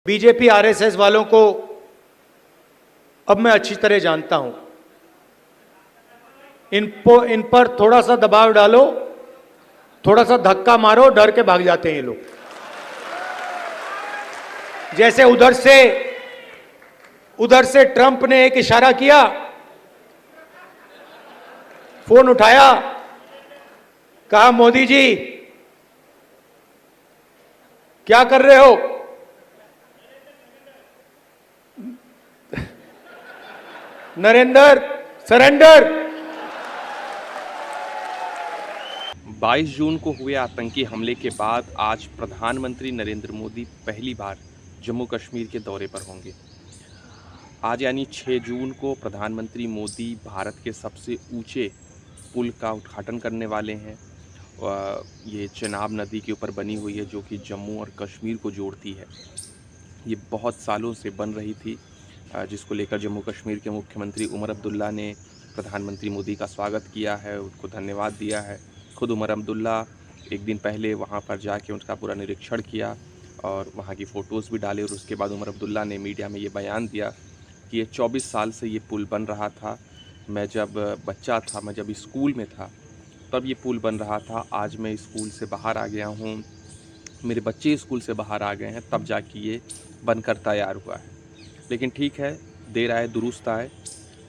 BJP RSS वालों को अब मैं अच्छी तरह जानता हूं। इन पर थोड़ा सा दबाव डालो, थोड़ा सा धक्का मारो, डर के भाग जाते हैं ये लोग। जैसे उधर से ट्रंप ने एक इशारा किया, फोन उठाया, कहा मोदी जी क्या कर रहे हो? नरेंद्र सरेंडर। 22 जून को हुए आतंकी हमले के बाद आज प्रधानमंत्री नरेंद्र मोदी पहली बार जम्मू कश्मीर के दौरे पर होंगे। आज यानी 6 जून को प्रधानमंत्री मोदी भारत के सबसे ऊंचे पुल का उद्घाटन करने वाले हैं। ये चेनाब नदी के ऊपर बनी हुई है जो कि जम्मू और कश्मीर को जोड़ती है। ये बहुत सालों से बन रही थी, जिसको लेकर जम्मू कश्मीर के मुख्यमंत्री उमर अब्दुल्ला ने प्रधानमंत्री मोदी का स्वागत किया है, उनको धन्यवाद दिया है। खुद उमर अब्दुल्ला एक दिन पहले वहाँ पर जाके उनका पूरा निरीक्षण किया और वहाँ की फ़ोटोज़ भी डाले। और उसके बाद उमर अब्दुल्ला ने मीडिया में ये बयान दिया कि ये 24 साल से ये पुल बन रहा था। मैं जब बच्चा था, मैं जब स्कूल में था, तब ये पुल बन रहा था। आज मैं स्कूल से बाहर आ गया हूँ, मेरे बच्चे स्कूल से बाहर आ गए हैं, तब जाके ये बनकर तैयार हुआ है। लेकिन ठीक है, देर आए दुरुस्त आए।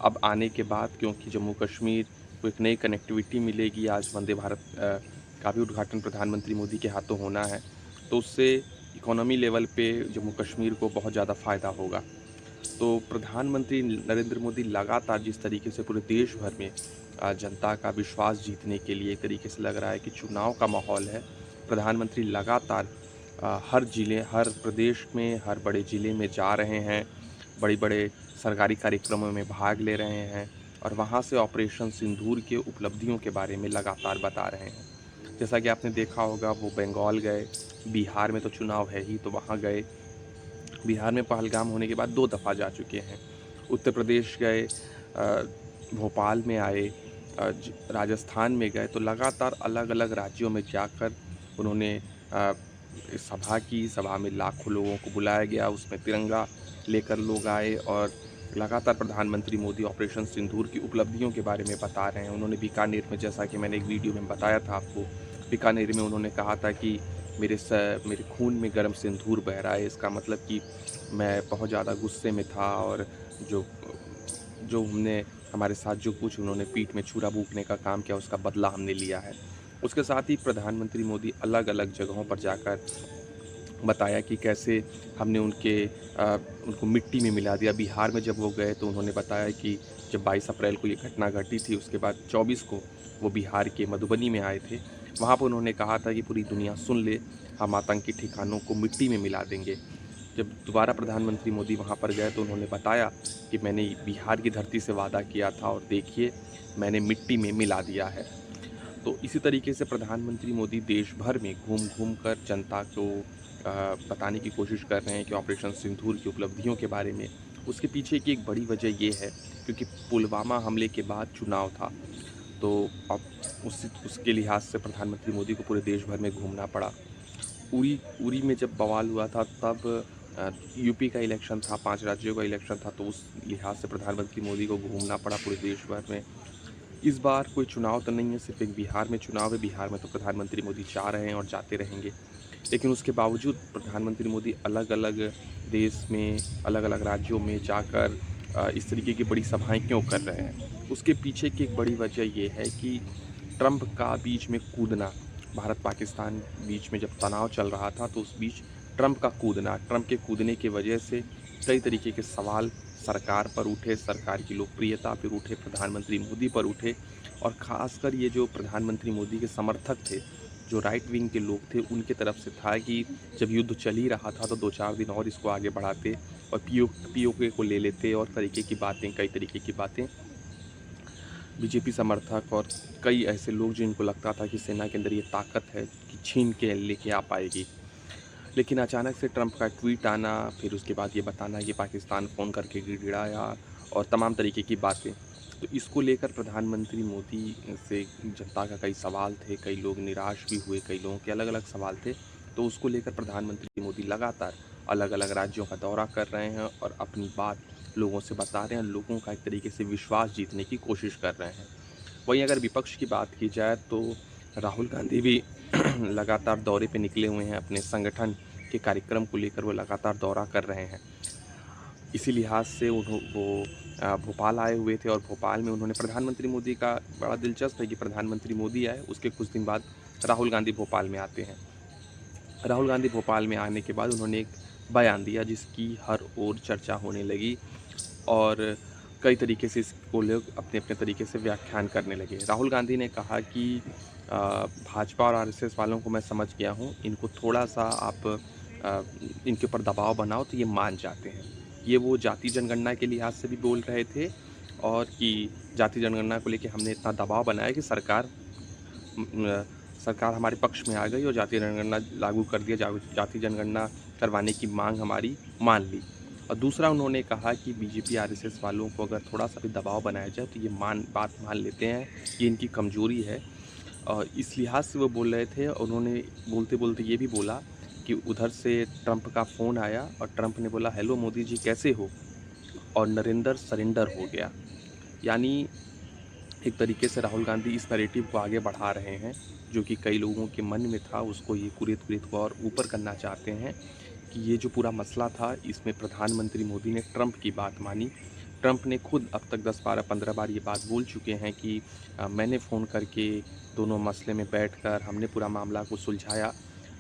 अब आने के बाद क्योंकि जम्मू कश्मीर को एक नई कनेक्टिविटी मिलेगी, आज वंदे भारत का भी उद्घाटन प्रधानमंत्री मोदी के हाथों होना है, तो उससे इकोनॉमी लेवल पे जम्मू कश्मीर को बहुत ज़्यादा फ़ायदा होगा। तो प्रधानमंत्री नरेंद्र मोदी लगातार जिस तरीके से पूरे देश भर में जनता का विश्वास जीतने के लिए एक तरीके से लग रहा है कि चुनाव का माहौल है, प्रधानमंत्री लगातार हर ज़िले, हर प्रदेश में, हर बड़े ज़िले में जा रहे हैं, बड़े बड़े सरकारी कार्यक्रमों में भाग ले रहे हैं और वहाँ से ऑपरेशन सिंदूर के उपलब्धियों के बारे में लगातार बता रहे हैं। जैसा कि आपने देखा होगा, वो बंगाल गए, बिहार में तो चुनाव है ही तो वहाँ गए। बिहार में पहलगाम होने के बाद 2 दफ़ा जा चुके हैं। उत्तर प्रदेश गए, भोपाल में आए, राजस्थान में गए। तो लगातार अलग अलग राज्यों में जाकर उन्होंने सभा की। सभा में लाखों लोगों को बुलाया गया, उसमें तिरंगा लेकर लोग आए और लगातार प्रधानमंत्री मोदी ऑपरेशन सिंदूर की उपलब्धियों के बारे में बता रहे हैं। उन्होंने बीकानेर में, जैसा कि मैंने एक वीडियो में बताया था आपको, बीकानेर में उन्होंने कहा था कि मेरे खून में गर्म सिंदूर बह रहा है। इसका मतलब कि मैं बहुत ज़्यादा गुस्से में था और जो जो हमने हमारे साथ जो कुछ उन्होंने पीठ में छुरा फूंकने का काम किया, उसका बदला हमने लिया है। उसके साथ ही प्रधानमंत्री मोदी अलग अलग जगहों पर जाकर बताया कि कैसे हमने उनको मिट्टी में मिला दिया। बिहार में जब वो गए तो उन्होंने बताया कि जब 22 अप्रैल को ये घटना घटी थी, उसके बाद 24 को वो बिहार के मधुबनी में आए थे। वहाँ पर उन्होंने कहा था कि पूरी दुनिया सुन ले, हम आतंकी ठिकानों को मिट्टी में मिला देंगे। जब दोबारा प्रधानमंत्री मोदी वहाँ पर गए तो उन्होंने बताया कि मैंने बिहार की धरती से वादा किया था और देखिए मैंने मिट्टी में मिला दिया है। तो इसी तरीके से प्रधानमंत्री मोदी देश भर में घूम घूम कर जनता को बताने की कोशिश कर रहे हैं कि ऑपरेशन सिंदूर की उपलब्धियों के बारे में। उसके पीछे की एक बड़ी वजह ये है क्योंकि पुलवामा हमले के बाद चुनाव था, तो अब उसके लिहाज से प्रधानमंत्री मोदी को पूरे देश भर में घूमना पड़ा। उरी में जब बवाल हुआ था तब यूपी का इलेक्शन था, 5 राज्यों का इलेक्शन था, तो उस लिहाज से प्रधानमंत्री मोदी को घूमना पड़ा पूरे देश भर में। इस बार कोई चुनाव तो नहीं है, सिर्फ एक बिहार में चुनाव है। बिहार में तो प्रधानमंत्री मोदी जा रहे हैं और जाते रहेंगे, लेकिन उसके बावजूद प्रधानमंत्री मोदी अलग अलग देश में, अलग अलग राज्यों में जाकर इस तरीके की बड़ी सभाएं क्यों कर रहे हैं? उसके पीछे की एक बड़ी वजह ये है कि ट्रंप का बीच में कूदना, भारत पाकिस्तान बीच में जब तनाव चल रहा था तो उस बीच ट्रंप के कूदने की वजह से कई तरीके के सवाल सरकार पर उठे, सरकार की लोकप्रियता पर उठे, प्रधानमंत्री मोदी पर उठे। और ख़ासकर ये जो प्रधानमंत्री मोदी के समर्थक थे, जो राइट विंग के लोग थे, उनके तरफ से था कि जब युद्ध चल ही रहा था तो 2-4 दिन और इसको आगे बढ़ाते और पीओके को ले लेते और कई तरीके की बातें बीजेपी समर्थक और कई ऐसे लोग जिनको लगता था कि सेना के अंदर ये ताकत है कि छीन के लेके आ पाएगी। लेकिन अचानक से ट्रंप का ट्वीट आना, फिर उसके बाद ये बताना कि पाकिस्तान फ़ोन करके गिड़गिड़ाया और तमाम तरीके की बातें, तो इसको लेकर प्रधानमंत्री मोदी से जनता का कई सवाल थे, कई लोग निराश भी हुए, कई लोगों के अलग अलग सवाल थे। तो उसको लेकर प्रधानमंत्री मोदी लगातार अलग अलग राज्यों का दौरा कर रहे हैं और अपनी बात लोगों से बता रहे हैं, लोगों का एक तरीके से विश्वास जीतने की कोशिश कर रहे हैं। वहीं अगर विपक्ष की बात की जाए तो राहुल गांधी भी लगातार दौरे पे निकले हुए हैं, अपने संगठन के कार्यक्रम को लेकर वो लगातार दौरा कर रहे हैं। इसी लिहाज से वो भोपाल आए हुए थे और भोपाल में उन्होंने प्रधानमंत्री मोदी का, बड़ा दिलचस्प है कि प्रधानमंत्री मोदी आए, उसके कुछ दिन बाद राहुल गांधी भोपाल में आते हैं। राहुल गांधी भोपाल में आने के बाद उन्होंने एक बयान दिया जिसकी हर ओर चर्चा होने लगी और कई तरीके से इसको लोग अपने अपने तरीके से व्याख्यान करने लगे। राहुल गांधी ने कहा कि भाजपा और आरएसएस वालों को मैं समझ गया हूँ, इनको थोड़ा-सा आप इनके ऊपर दबाव बनाओ तो ये मान जाते हैं। ये वो जाति जनगणना के लिहाज से भी बोल रहे थे और कि जाति जनगणना को लेके हमने इतना दबाव बनाया कि सरकार हमारे पक्ष में आ गई और जाति जनगणना लागू कर दिया, जाति जनगणना करवाने की मांग हमारी मान ली। और दूसरा उन्होंने कहा कि बीजेपी आरएसएस वालों को अगर थोड़ा-सा भी दबाव बनाया जाए तो ये बात मान लेते हैं, ये इनकी कमज़ोरी है। और इस लिहाज से वो बोल रहे थे। उन्होंने बोलते-बोलते ये भी बोला कि उधर से ट्रंप का फ़ोन आया और ट्रंप ने बोला, हेलो मोदी जी कैसे हो? और नरेंद्र सरेंडर हो गया। यानी एक तरीके से राहुल गांधी इस नैरेटिव को आगे बढ़ा रहे हैं जो कि कई लोगों के मन में था, उसको ये कुरेद को और ऊपर करना चाहते हैं कि ये जो पूरा मसला था इसमें प्रधानमंत्री मोदी ने ट्रंप की बात मानी। ट्रंप ने खुद अब तक 10, 12, 15 बार ये बात बोल चुके हैं कि मैंने फ़ोन करके दोनों मसले में बैठकर हमने पूरा मामला को सुलझाया,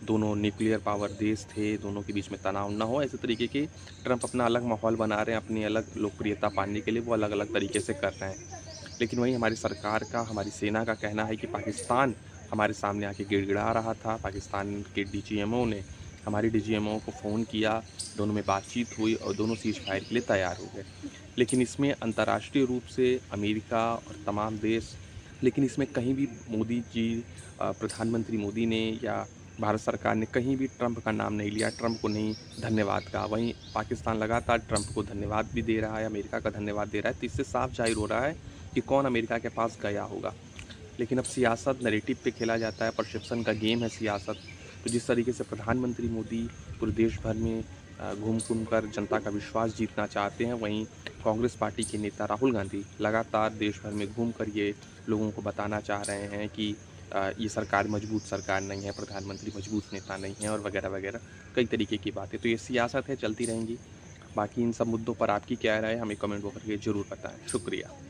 दोनों न्यूक्लियर पावर देश थे, दोनों के बीच में तनाव ना हो। ऐसे तरीके के ट्रंप अपना अलग माहौल बना रहे हैं, अपनी अलग लोकप्रियता पाने के लिए वो अलग-अलग तरीके से कर रहे हैं। लेकिन वहीं हमारी सरकार का, हमारी सेना का कहना है कि पाकिस्तान हमारे सामने आके गिड़गिड़ा रहा था। पाकिस्तान के डीजीएमओ ने हमारी डीजीएमओ को फ़ोन किया, दोनों में बातचीत हुई और दोनों सीज़ फायर के लिए तैयार हो गए। लेकिन इसमें अंतर्राष्ट्रीय रूप से अमेरिका और तमाम देश, लेकिन इसमें कहीं भी मोदी जी, प्रधानमंत्री मोदी ने या भारत सरकार ने कहीं भी ट्रंप का नाम नहीं लिया, ट्रंप को नहीं धन्यवाद कहा। वहीं पाकिस्तान लगातार ट्रंप को धन्यवाद भी दे रहा है, अमेरिका का धन्यवाद दे रहा है। तो इससे साफ जाहिर हो रहा है कि कौन अमेरिका के पास गया होगा। लेकिन अब सियासत नैरेटिव पे खेला जाता है, परसेप्शन का गेम है सियासत। तो जिस तरीके से प्रधानमंत्री मोदी पूरे देश भर में घूम कर जनता का विश्वास जीतना चाहते हैं, वहीं कांग्रेस पार्टी के नेता राहुल गांधी लगातार देश भर में घूमकर ये लोगों को बताना चाह रहे हैं कि ये सरकार मजबूत सरकार नहीं है, प्रधानमंत्री मजबूत नेता नहीं है और वगैरह वगैरह कई तरीके की बातें। तो ये सियासत है, चलती रहेंगी। बाकी इन सब मुद्दों पर आपकी क्या राय है, हमें कमेंट करके ज़रूर बताएं। शुक्रिया।